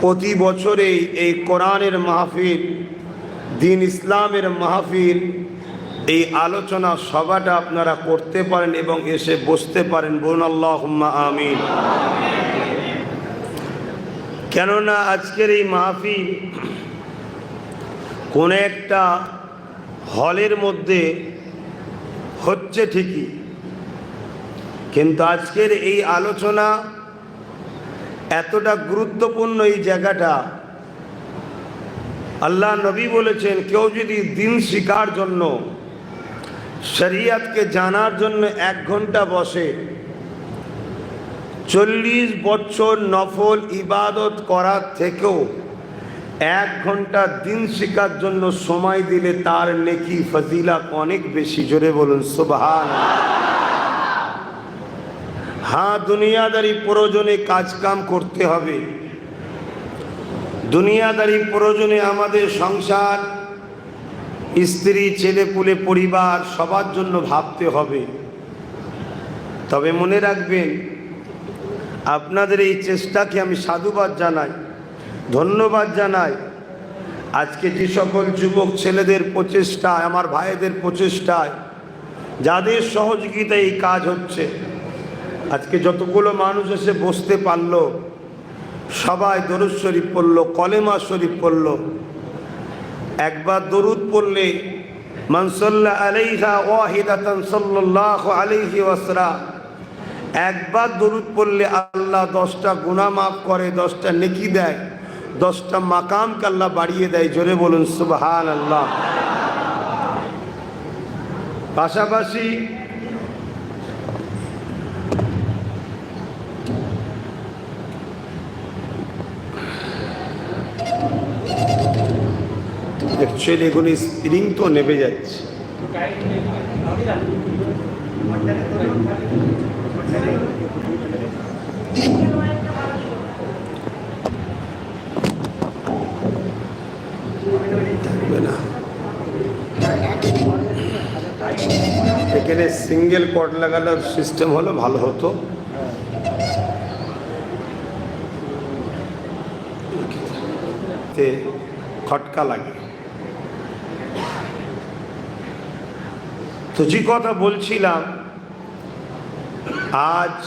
প্রতি বছরেই এই কোরআনের মাহফিল, দিন ইসলামের মাহফিল, এই আলোচনা সভাটা আপনারা করতে পারেন এবং এসে বসতে পারেন। বলুন আল্লাহুম্মা আমিন। কেননা আজকের এই মাহফিল কোন একটা হলের মধ্যে হচ্ছে ঠিকই, কিন্তু আজকের এই আলোচনা এতটা গুরুত্বপূর্ণ এই জায়গাটা, আল্লাহ নবী বলেছেন কেউ যদি দিন শিখার জন্য, শরিয়তকে জানার জন্য 1 ঘন্টা বসে, 40 বছর নফল ইবাদত করার থেকেও 1 ঘন্টা দিন শিখার জন্য সময় দিলে তার নেকি ফজিলত অনেক বেশি। জোরে বলুন সুবহানাল্লাহ। হ্যাঁ, দুনিয়াদারি প্রয়োজনে কাজ কাম করতে হবে, দুনিয়াদারি প্রয়োজনে আমাদের সংসার, স্ত্রী, ছেলেপুলে, পরিবার সবার জন্য ভাবতে হবে। তবে মনে রাখবেন, আপনাদের এই চেষ্টাকে আমি সাধুবাদ জানাই, ধন্যবাদ জানাই। আজকে যে সকল যুবক ছেলেদের প্রচেষ্টায়, আমার ভাইদের প্রচেষ্টায়, যাদের সহযোগিতায় এই কাজ হচ্ছে, আজকে যতগুলো মানুষ এসে বসতে পারলো, সবাই দরুদ শরীফ পড়লো, কলেমা শরীফ পড়লো। একবার দরুদ পড়লে মান সাল্লা আলাইহা ওয়াহিদাতান সাল্লাল্লাহু আলাইহি ওয়াসাল্লাম, একবার দরুদ পড়লে আল্লাহ 10টা গুনাহ মাফ করে, 10টা নেকি দেয়, 10টা মাকামকে আল্লাহ বাড়িয়ে দেয়। জোরে বলুন সুবহানাল্লাহ। পাশাপাশি অ্যাকচুয়ালি এগুলো স্প্রিং তো নেমে যাচ্ছে। এখানে সিঙ্গেল কর্ড লাগানোর সিস্টেম হলে ভালো হতো। খটকা লাগে। তো যে কথা বলছিলাম, আজ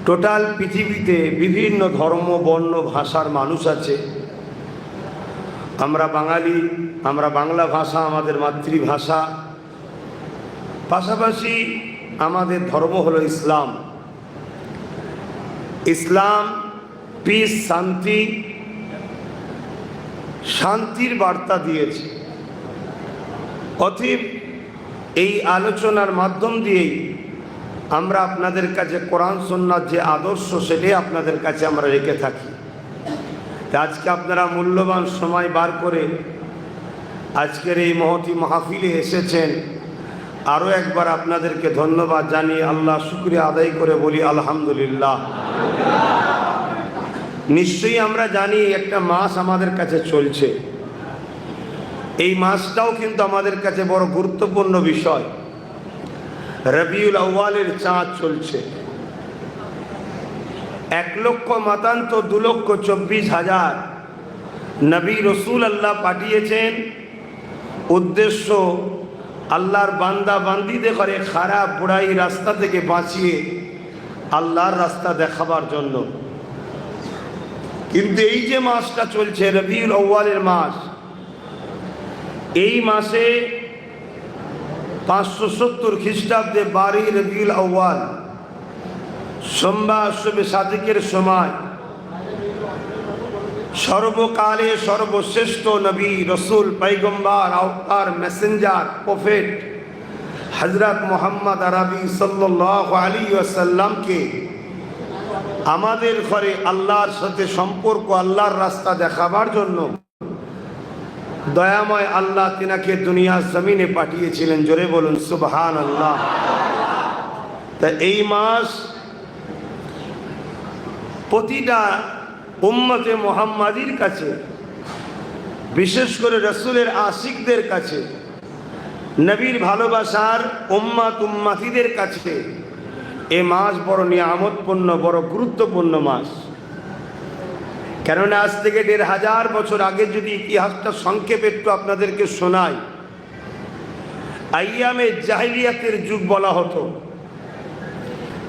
টোটাল পৃথিবীতে বিভিন্ন ধর্ম, বর্ণ, ভাষার মানুষ আছে। আমরা বাঙালি, আমরা বাংলা ভাষা আমাদের মাতৃভাষা, পাশাপাশি আমাদের ধর্ম হলো ইসলাম। ইসলাম পিস, শান্তি, শান্তির বার্তা দিয়েছে। অতএব এই আলোচনার মাধ্যম দিয়েই আমরা আপনাদের কাছে কোরআন সুন্নাহর যে আদর্শ, সেটাই আপনাদের কাছে আমরা রেখে থাকি। আজকে আপনারা মূল্যবান সময় বার করে আজকের এই মহতি মাহফিলে এসেছেন। আরও একবার আপনাদেরকে ধন্যবাদ জানিয়ে আল্লাহ শুকরিয়া আদায় করে বলি আলহামদুলিল্লাহ। নিশ্চয়ই আমরা জানি একটা মাস আমাদের কাছে চলছে, এই মাসটাও কিন্তু আমাদের কাছে বড় গুরুত্বপূর্ণ বিষয়। রবিউল আউয়ালের চাঁদ চলছে। 1 লক্ষ মাতান্ত 2,24,000 নবী রসুল আল্লাহ পাঠিয়েছেন। উদ্দেশ্য আল্লাহর বান্দা বান্দিদের করে খারাপ বুড়াই রাস্তা থেকে বাঁচিয়ে আল্লাহর রাস্তা দেখাবার জন্য। কিন্তু এই যে মাসটা চলছে রবিউল আউয়ালের মাস, এই মাসে 570 খ্রিস্টাব্দে 12 রবিউল আউয়াল সোমবার শুভে সাদিকের সময় সর্বকালে সর্বশ্রেষ্ঠ নবী, রসুল, পয়গম্বর, আওতার, মেসেঞ্জার, প্রফেট হযরত মুহাম্মদ আরবি সাল্লাল্লাহু আলাইহি ওয়াসাল্লামকে আমাদের ঘরে আল্লাহর সাথে সম্পর্ক, আল্লাহর রাস্তা দেখাবার জন্য দয়াময় আল্লাহ তিনাকে দুনিয়ার জমিনে পাঠিয়েছিলেন। জোরে বলুন সুবহানাল্লাহ। তা এই মাস প্রতিটা উম্মতে মুহাম্মাদির কাছে, বিশেষ করে রসুলের আশিকদের কাছে, নবীর ভালোবাসার উম্মত উম্মাতিদের কাছে এ মাস বড় নিয়ামতপূর্ণ, বড় গুরুত্বপূর্ণ মাস। কেননা আজ থেকে ১৫০০ বছর আগে যদি ইতিহাসটা সংক্ষেপে একটু আপনাদেরকে শোনাই, আইয়ামে জাহিলিয়াতের যুগ বলা হতো।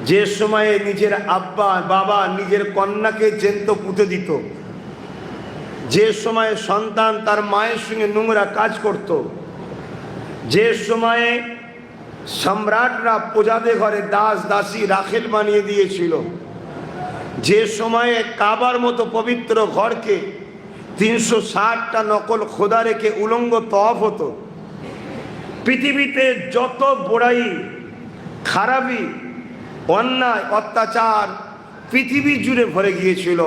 যে সময়ে নিজের আব্বা বাবা নিজের কন্যাকে জ্যান্ত পুঁতে দিত, যে সময়ে সন্তান তার মায়ের সঙ্গে নোংরা কাজ করত, যে সময়ে সম্রাটরা প্রজাদের ঘরে দাস দাসী রাখেল বানিয়ে দিয়েছিল, যে সময়ে কাবার মতো পবিত্র ঘরকে ৩৬০টা নকল খোদা রেখে উলঙ্গ তওয়াফ হতো, পৃথিবীতে যত বড়াই খারাপি অন্যায় অত্যাচার পৃথিবী জুড়ে ভরে গিয়েছিল।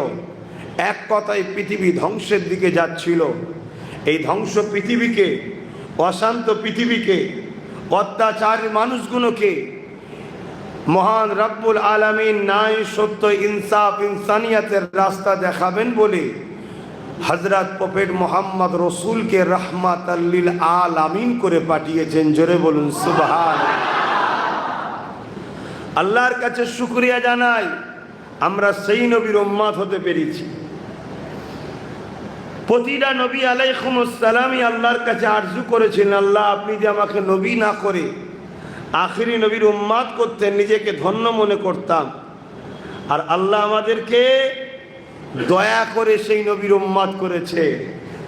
এক কথায় পৃথিবী ধ্বংসের দিকে যাচ্ছিল। এই ধ্বংস পৃথিবীকে, অশান্ত পৃথিবীকে, অত্যাচারী মানুষগুলোকে মহান রব্বুল আলামিন ন্যায় সত্য ইনসাফ ইনসানিয়াতের রাস্তা দেখাবেন বলে হযরত প্রফেট মোহাম্মদ রসুলকে রাহমাতাল লিল আলামিন করে পাঠিয়েছেন। জোরে বলুন সুবহানাল্লাহ। আল্লাহর কাছে শুকরিয়া জানাই আমরা সেই নবীর উম্মত হতে পেরেছি। প্রতিটা নবী আলাইহিস সালামই আল্লাহর কাছে আরজু করেছেন, আল্লাহ আপনি যে আমাকে নবী না করে আখিরি নবীর উম্মত করতেন, নিজেকে ধন্য মনে করতাম। আর আল্লাহ আমাদেরকে দয়া করে সেই নবীর উম্মত করেছে।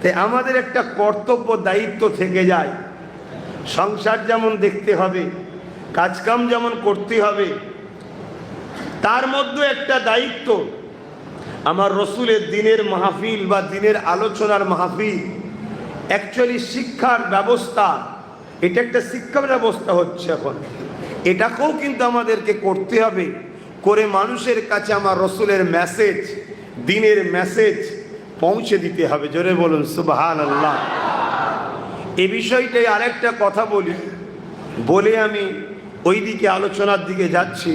তাই আমাদের একটা কর্তব্য দায়িত্ব থেকে যায়। সংসার যেমন দেখতে হবে, কাজকাম যেমন করতে হবে, তার মধ্যে একটা দায়িত্ব আমার রসুলের দিনের মাহফিল বা দিনের আলোচনার মাহফিল অ্যাকচুয়ালি শিক্ষার ব্যবস্থা। এটা একটা শিক্ষা ব্যবস্থা হচ্ছে এখন, এটাকেও কিন্তু আমাদেরকে করতে হবে, করে মানুষের কাছে আমার রসুলের মেসেজ, দিনের মেসেজ পৌঁছে দিতে হবে। জোরে বলুন সুবহানাল্লাহ। এ বিষয়টাই আরেকটা কথা বলি, বলে আমি ওই দিকে আলোচনার দিকে যাচ্ছি।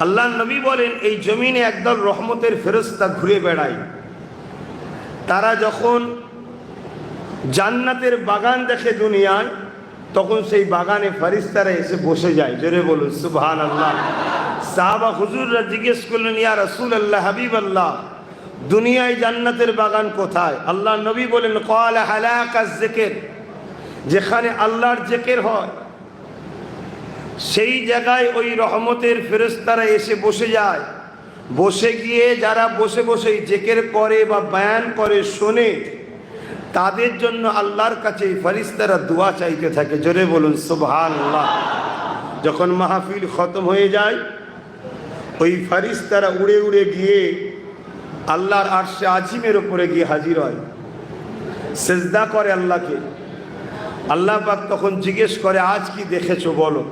আল্লাহ নবী বলেন এই জমিনে একদল রহমতের ফেরেশতা ঘুরে বেড়ায়। তারা যখন জান্নাতের বাগান দেখে দুনিয়ায়, তখন সেই বাগানে ফেরেশতারা এসে বসে যায়। জোরে বলুন সুবহানাল্লাহ। সাহাবা হুজুররা জিজ্ঞেস করলেন, ইয়া রাসূলুল্লাহ, হাবিবাল্লাহ, দুনিয়ায় জান্নাতের বাগান কোথায়? আল্লাহ নবী বলেন, ক্বালা হালাকাজ যিকির, যেখানে আল্লাহর জিকির হয় সেই জায়গায় ওই রহমতের ফেরেশতারা এসে বসে যায়। বসে গিয়ে যারা বসে বসে জিকির করে বা বয়ান করে শোনে, তাদের জন্য আল্লাহর কাছে ফেরেশতারা দোয়া চাইতে থাকে। জোরে বলুন সুবহানাল্লাহ। যখন মাহফিল খতম হয়ে যায়, ওই ফেরেশতারা উড়ে উড়ে গিয়ে আল্লাহর আরশে আজিমের উপরে গিয়ে হাজির হয়, সিজদা করে আল্লাহকে। আল্লাহ পাক তখন জিজ্ঞেস করে, আজ কি দেখেছো বলো।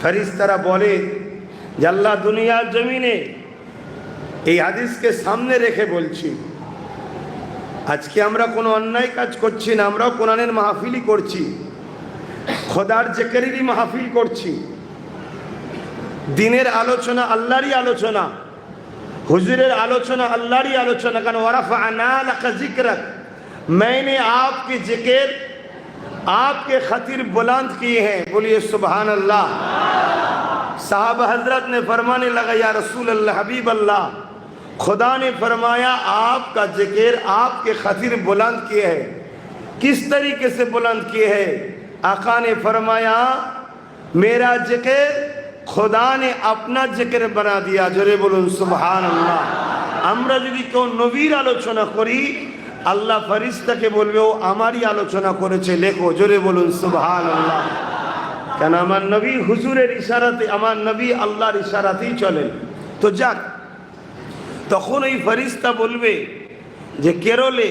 ফেরেশতারা বলে যে আল্লাহ, দুনিয়ার জমিনে এই হাদিসকে সামনে রেখে বলছি, আজকে আমরা কোনো অন্যায় কাজ করছি না, আমরাও কোরআনের মাহফিলই করছি, খোদার জিকিরেরই মাহফিল করছি, দিনের আলোচনা আল্লাহরই আলোচনা, হুজুরের আলোচনা अल्लाहरी आलोचना। कारण वरफ़अना लका ज़िक्रक, मैंने आपके जिक्र आपके खातिर बुलंद किए हैं। बोलिए सुबहान अल्लाह। साहब हजरत ने फरमाने लगा, या रसूल अल्लाह, हबीब अल्लाह, खुदा ने फरमाया आपका जिक्र आपके खातिर बुलंद किए हैं। किस तरीके से बुलंद किए हैं? आका ने फरमाया मेरा जिक्र खुदा ने अपना जिक्र बना दिया। जोरे बोलुन सुबहान अल्लाह। আমরা যদি কেউ নবীর আলোচনা করি, আল্লাহ ফেরেশতাকে বলবে ও আমারই আলোচনা করেছে, লেখো। জোরে বলুন সুবহানাল্লাহ। কেন আমার নবী হুজুরের ইশারাতে, আমার নবী আল্লাহর ইশারাতেই চলেন। তো যাক, তখন ওই ফেরেশতা বলবে যে কেরলে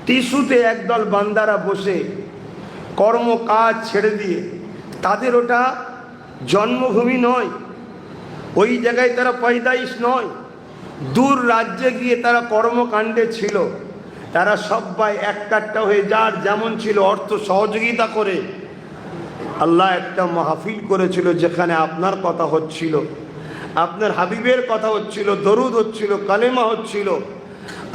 টিস্যুতে একদল বান্দারা বসে কর্ম কাজ ছেড়ে দিয়ে, তাদের ওটা জন্মভূমি নয়, ওই জায়গায় তারা পয়দাইশ নয়, দূর রাজ্যে গিয়ে তারা কর্মকাণ্ডে ছিল। তারা সবাই এককাট্টা হয়ে যার যেমন ছিল অর্থ সহযোগিতা করে আল্লাহ একটা মাহফিল করেছিল, যেখানে আপনার কথা হচ্ছিল, আপনার হাবিবের কথা হচ্ছিল, দরুদ হচ্ছিল, কালেমা হচ্ছিল।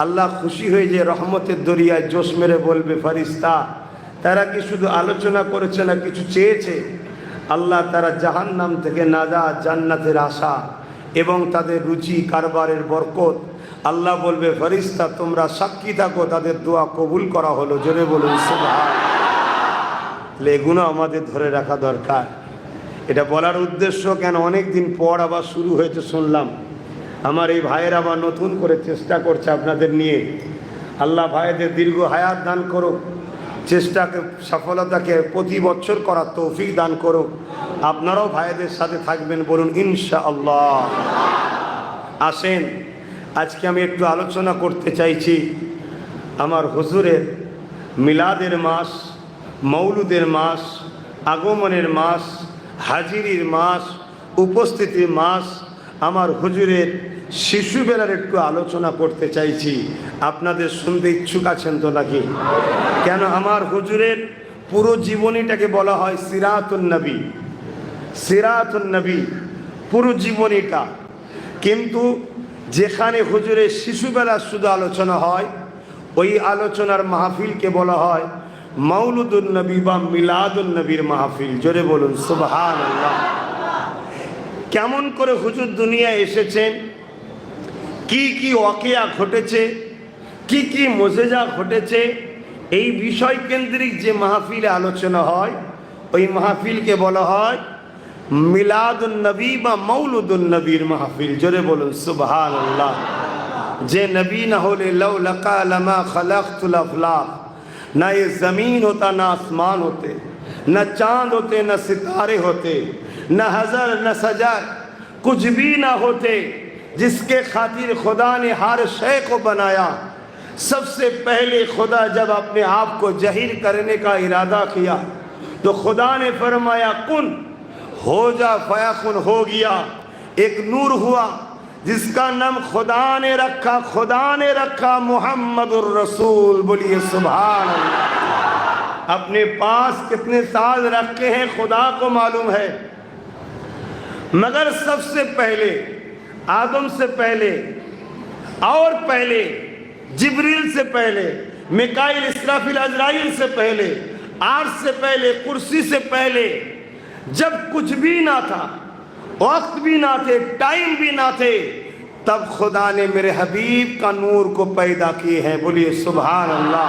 আল্লাহ খুশি হয়ে যে রহমতের দরিয়ায় জোশ মেরে বলবে, ফেরেশতা তারা কি শুধু আলোচনা করেছে না কিছু চেয়েছে? আল্লাহ তারা জাহান্নাম থেকে নাজাত, জান্নাতের আশা এবং তাদের রুচি কারবারের বরকত আল্লাহ বলবে ফেরেশতা তোমরা সাক্ষী থাকো তাদের দোয়া কবুল করা হলো। জোরে বলুন সুবহান। এগুলো আমাদের ধরে রাখা দরকার। এটা বলার উদ্দেশ্য কেন, অনেক দিন পর আবার শুরু হয়েছে শুনলাম। আমার এই ভাইয়ের আবার নতুন করে চেষ্টা করছে আপনাদের নিয়ে। আল্লাহ ভাইদের দীর্ঘ হায়াত দান করুক, চেষ্টাকে সফলতাকে প্রতি বছর করার তৌফিক দান করুক। আপনারাও ভাইদের সাথে থাকবেন, বলুন ইনশাআল্লাহ। আসেন আজকে আমি একটু আলোচনা করতে চাইছি আমার হুজুরের মিলাদের মাস, মৌলুদের মাস, আগমনের মাস, হাজিরির মাস, উপস্থিতির মাস। আমার হুজুরের শিশুবেলার একটু আলোচনা করতে চাইছি। আপনাদের শুনতে ইচ্ছুক আছেন তো নাকি? কেন আমার হুজুরের পুরো জীবনীটাকে বলা হয় সিরাতুন নবী। সিরাতুন নবী পুরো জীবনীটা, কিন্তু যেখানে হুজুরের শিশুবেলার শুধু আলোচনা হয় ওই আলোচনার মাহফিলকে বলা হয় মৌলুদুন নবী বা মিলাদুন নবীর মাহফিল। জোরে বলুন সুবহানাল্লাহ। কেমন করে হুজুর দুনিয়ায় এসেছেন, কি কি ওয়াকিয়া ঘটেছে, কি কি মুজিজা ঘটেছে, এই বিষয় কেন্দ্রিক যে মাহফিলে আলোচনা হয় ওই মাহফিলকে বলা হয় মিলাদুন নবী বা মৌলুদুন নবীর মাহফিল। জোরে বলুন সুবহানাল্লাহ। যে নবী না হলে লাউ লাকা লামা খলাকতুল আফলাক, না ये जमीन होता ना आसमान होते, न चांद होते न सितारे होते, न हज़र न सजर कुछ भी ना होते, जिसके खातिर खुदा ने हर शय को बनाया। सबसे पहले खुदा जब अपने आप को ज़हीर करने का इरादा किया तो खुदा ने फरमाया कुन हो जा, फयाकुन हो गया। एक नूर हुआ जिसका नाम खुदा ने रखा मुहम्मदुर रसूल। बोलिए सुभान अल्लाह। अपने पास कितने साल रखे हैं खुदा को मालूम है, मगर सबसे पहले आदम से पहले और पहले जिब्रील से पहले मिकाईल इस्राफील अजराइल से पहले आर्श से पहले कुर्सी से पहले जब कुछ भी ना था, वक्त भी ना थे, टाइम भी ना थे, तब खुदा ने मेरे हबीब का नूर को पैदा किए हैं। बोलिए सुभान अल्लाह।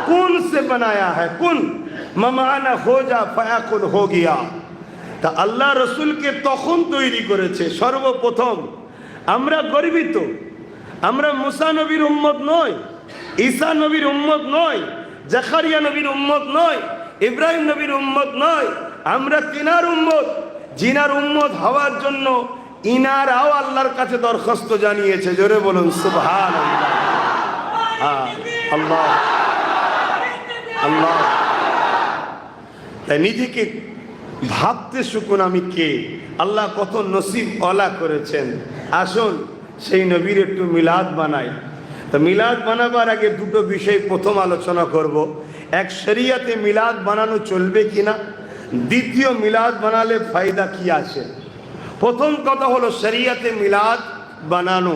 कुन से बनाया है, कुन ममाना हो जा फयाकुन हो गया। তা আল্লাহ রসুলকে তখন তৈরি করেছে সর্বপ্রথম। আমরা গর্বিত, আমরা মুসা নবীর উম্মত নয়, ঈসা নবীর উম্মত নয়, জাকারিয়া নবীর উম্মত নয়, ইব্রাহিম নবীর উম্মত নয়। আমরা তিনার উম্মত, জিনার উম্মত হওয়ার জন্য ইনারাও আল্লাহর কাছে দরখাস্ত জানিয়েছে। জোরে বলুন সুবহানাল্লাহ। আল্লাহ আল্লাহ। তাই নিজেকে ভাবতে শুকুন আমি কে, আল্লাহ কত নসিব ওয়ালা করেছেন। আসুন সেই নবীর একটু মিলাদ বানাই। তো মিলাদ বানাবার আগে দুটো বিষয় প্রথম আলোচনা করব। এক, শরিয়াতে মিলাদ বানানো চলবে কিনা, দ্বিতীয় মিলাদ বানালে ফায়দা কি আছে। প্রথম কথা হলো শরিয়াতে মিলাদ বানানো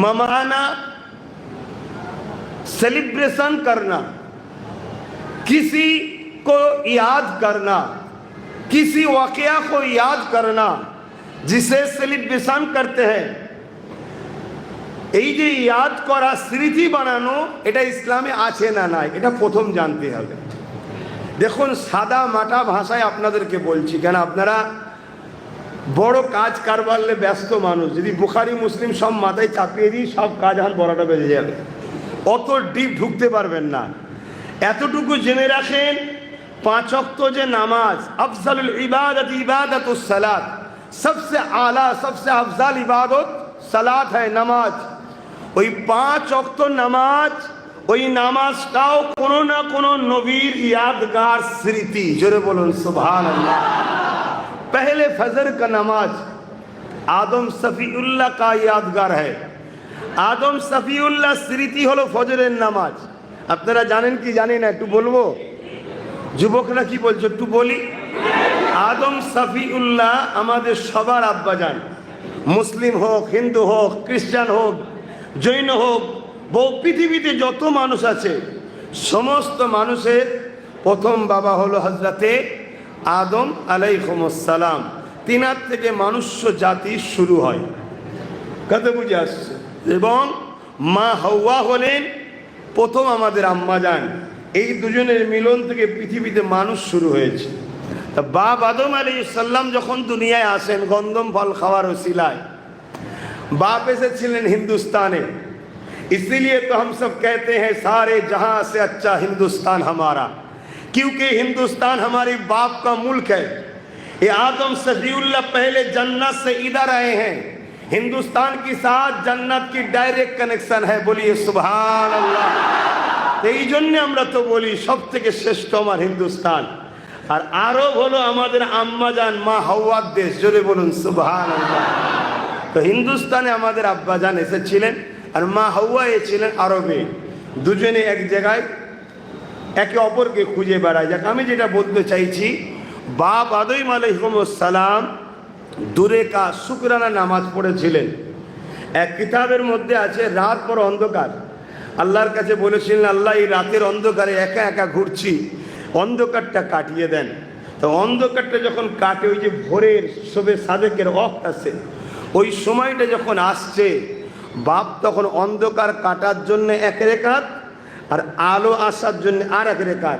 মামানা सेलिब्रेशन करना, किसी को याद करना, किसी वाकया को याद करना जिसे सेलिब्रेशन करते हैं। এই যে ইয়াদ করা, স্মৃতি বানানো, এটা ইসলামে আছে না নাই, এটা প্রথম জানতে হবে। দেখুন সাদা মাটা ভাষায় আপনাদেরকে বলছি, কেন আপনারা বড় কাজ কারবারলে ব্যস্ত মানুষ। যদি বুখারি মুসলিম সব মাথায় চাপিয়ে দিই সব কাজ হান বড়টা বেজে যাবে, অত ডিপ ঢুকতে পারবেন না। এতটুকু জেনে রাখেন, 5 ওয়াক্ত যে নামাজ, আফজালুল ইবাদত ইবাদাতুস সালাত, सबसे आला सबसे अफजल इबादत সালাত হয়, নামাজ। ওই 5 ওয়াক্ত নামাজ, ওই নামাজটাও কোনো না কোনো নবীর यादगार স্মৃতি। জোরে বলুন সুবহানাল্লাহ। पहले फजर का नमाज आदम सफीउल्लाह का यादगार है। आदम सफीउल्लाह স্মৃতি হলো ফজরের নামাজ। আপনারা জানেন কি জানেন না একটু বলবো? যুবকরা কি বলছো একটু বলি। আদম সফিউল্লাহ আমাদের সবার আব্বাজান, মুসলিম হোক, হিন্দু হোক, খ্রিস্টান হোক, জৈন হোক, বহু পৃথিবীতে যত মানুষ আছে সমস্ত মানুষের প্রথম বাবা হলো হযরতে আদম আলাইহিস সালাম। তিনার থেকে মানুষ্য জাতি শুরু হয়। কত বুঝে আসছে? এবং মা হাওয়া হলেন প্রথম আমাদের আম্মাজান। এই দুজনের মিলন থেকে পৃথিবীতে মানুষ শুরু হয়েছে। তা বাপ আদম আলাইহিস সালাম যখন দুনিয়ায় আসেন গন্ধম ফল খাওয়ার ওসিলায়, बाप एसेছিলেন हिंदुस्ताने, इसीलिए तो हम सब कहते हैं सारे जहां से अच्छा हिंदुस्तान हमारा, क्योंकि हिंदुस्तान हमारी बाप का मुल्क है। ये आदम सफीउल्लाह पहले जन्नत से इधर आए हैं, हिंदुस्तान के साथ जन्नत की डायरेक्ट कनेक्शन है। बोलिए सुभान अल्लाह। এই জন্য আমরা তো বলি সব থেকে শ্রেষ্ঠ আমার হিন্দুস্তান। আর আরব হলো আমাদের আম্মাজান মা হাওয়ার দেশ। জোরে বলুন সুবহান আল্লাহ। তো হিন্দুস্তানে আমাদের আব্বাজান এসেছিলেন আর মা হাওয়া ছিলেন আরবে। দুজনে এক জায়গায় একে অপরকে খুঁজে বেড়ায়। যাক, আমি যেটা বলতে চাইছি, বাপ আদম আলাইহিস সালাম দূরে কা শুকরানা নামাজ পড়েছিলেন। এক কিতাবের মধ্যে আছে রাত বড় অন্ধকার, আল্লাহর কাছে বলেছিলেন আল্লাহ এই রাতের অন্ধকারে একা একা ঘুরছি, অন্ধকারটা কাটিয়ে দেন। তো অন্ধকারটা যখন কাটে, ওই যে ভোরের শোবে সাদেকের ওয়াক্ত আছে, ওই সময়টা যখন আসছে, বাপ তখন অন্ধকার কাটার জন্য এক রেকাত আর আলো আসার জন্য আর এক রেকাত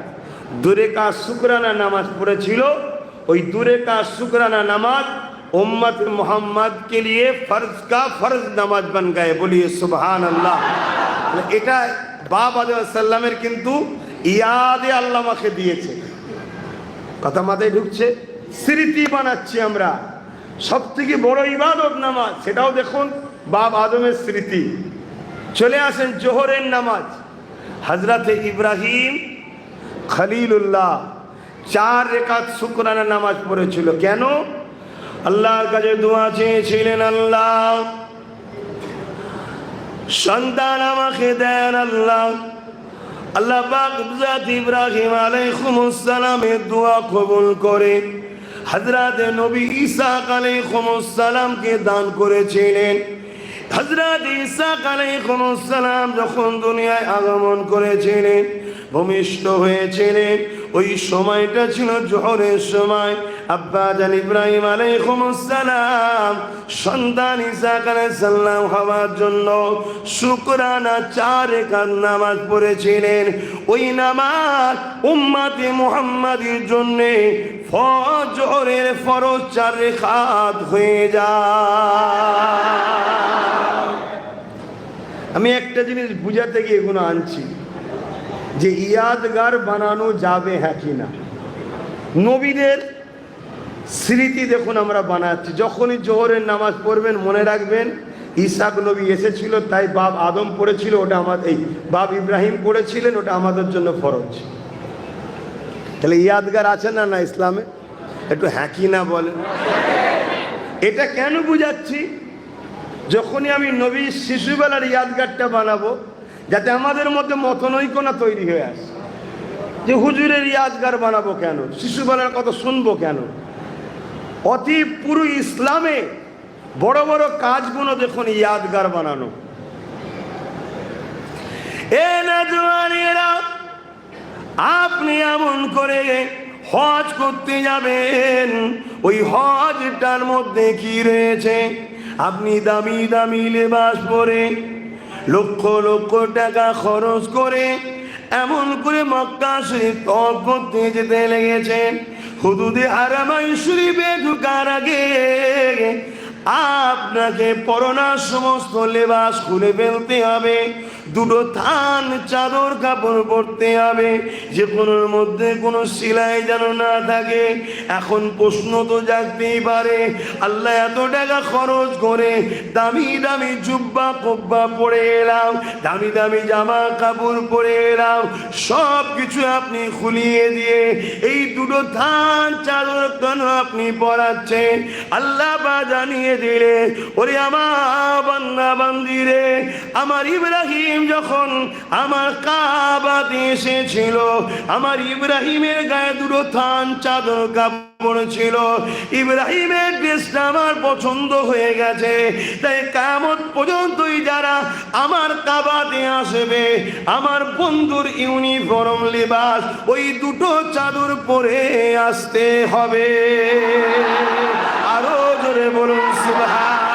দূরে কা শুকরানা নামাজ পড়েছিল। ওই দূরে কা শুকরানা নামাজ उम्मत मोहम्मद के लिए फर्ज का फर्ज नमाज बन गए। बोलिए सुभान अल्लाह। এটা বাপ আদম সাল্লামের কিন্তু ইয়াদে আল্লাহ আমাকে দিয়েছে। কথা মাথায় ঢুকছে? স্মৃতি বানাচ্ছি আমরা। সব থেকে বড় ইবাদত নামাজ, সেটাও দেখুন বাপ আদমের স্মৃতি। চলে আসেন জোহরের নামাজ। হজরতে ইব্রাহিম খলিলুল্লাহ 4 রেকাত শুকরানা নামাজ পড়েছিল। কেন? আল্লাহর কাছে দোয়া চেয়েছিলেন, আল্লাহ সন্তান আমাকে দেন। আল্লাহ পাক হযরত ইব্রাহিম আলাইহিস সালামের দোয়া কবুল করে হযরত নবী ঈসা আলাইহিস সালামকে দান করেছিলেন। হযরত ঈসা আলাইহিস সালাম যখন দুনিয়ায় আগমন করেছিলেন, ভূমিষ্ঠ হয়েছিলেন, ওই সময়টা ছিল জোহরের সময়। আব্বা জান ইব্রাহিম আলাইহিস সালাম সন্তান ঈসা আলাইহিস সালাম হওয়ার জন্য শুকরানা 4 রেকাত নামাজ পড়েছিলেন। ওই নামাজ উম্মতে মুহাম্মাদের জন্য ফজরের ফরজ 4 রেকাত হয়ে যায়। আমি একটা জিনিস বুঝাতে গিয়ে এগুলো আনছি যে ইয়াদগার বানানো যাবে হ্যাঁ কি না। নবীদের স্মৃতি দেখুন আমরা বানাচ্ছি। যখনই জোহরের নামাজ পড়বেন মনে রাখবেন ইসাক নবী এসেছিল, তাই বাপ আদম পড়েছিল, ওটা আমাদের এই বাপ ইব্রাহিম পড়েছিলেন, ওটা আমাদের জন্য ফরজ। তাহলে ইয়াদগার আছে না না ইসলামে? একটু হ্যাঁ কি না বলেন। এটা কেন বুঝাচ্ছি? যখনই আমি নবীর শিশুবেলার ইয়াদগারটা বানাবো, যাতে আমাদের মধ্যে মতনৈক্য না তৈরি হয়ে আসে যে হুজুরের ইয়াদগার বানাবো কেন, শিশুবেলার কথা শুনবো কেন। অতি পুরো ইসলামে বড় বড় কাজগুলো দেখুন ইয়াদগার বানানো। এ নওজওয়ানেরা, আপনি এমন করে হজ করতে যাবেন, ওই হজটার মধ্যে কি রয়েছে? আপনি দামি দামি লেবাস পরে লক্ষ লক্ষ টাকা খরচ করে এমন করে মক্কা শরীফ তওয়াফ করতে যেতে লেগেছেন। হুদুদে হারামাইন শরীফে ঢোকার আগে আপনাকে পরনার সমস্ত লেবাস খুলে ফেলতে হবে, 2 থান চাদর কাপড় পরতে হবে, যে কোনোর মধ্যে কোনো সেলাই যেন না থাকে। এখন প্রশ্ন তো জাগতেই পারে, আল্লাহ এত টাকা খরচ করে দামি দামি জুব্বা কব্বা পরে এলাম, দামি দামি জামা কাপড় পরে এলাম, সব কিছু আপনি খুলিয়ে দিয়ে এই 2 থান চাদর কেন আপনি পরাচ্ছেন? আল্লাহ বা জানিয়ে দিলে, ওরে আমার বান্দা বান্দি রে, আমার ইব্রাহিম যখন আমার কাবাতে এসেছিল, আমার ইব্রাহিমের গায়ে 2 থান চাদর কাপড় ছিল। ইব্রাহিমের ড্রেসটা আমার পছন্দ হয়ে গেছে, তাই কিয়ামত পর্যন্তই যারা আমার কাবাতে আসবে, আমার বন্ধুর ইউনিফর্ম লেবাস ওই 2 চাদর পরে আসতে হবে। আরো জোরে বলুন সুবহান।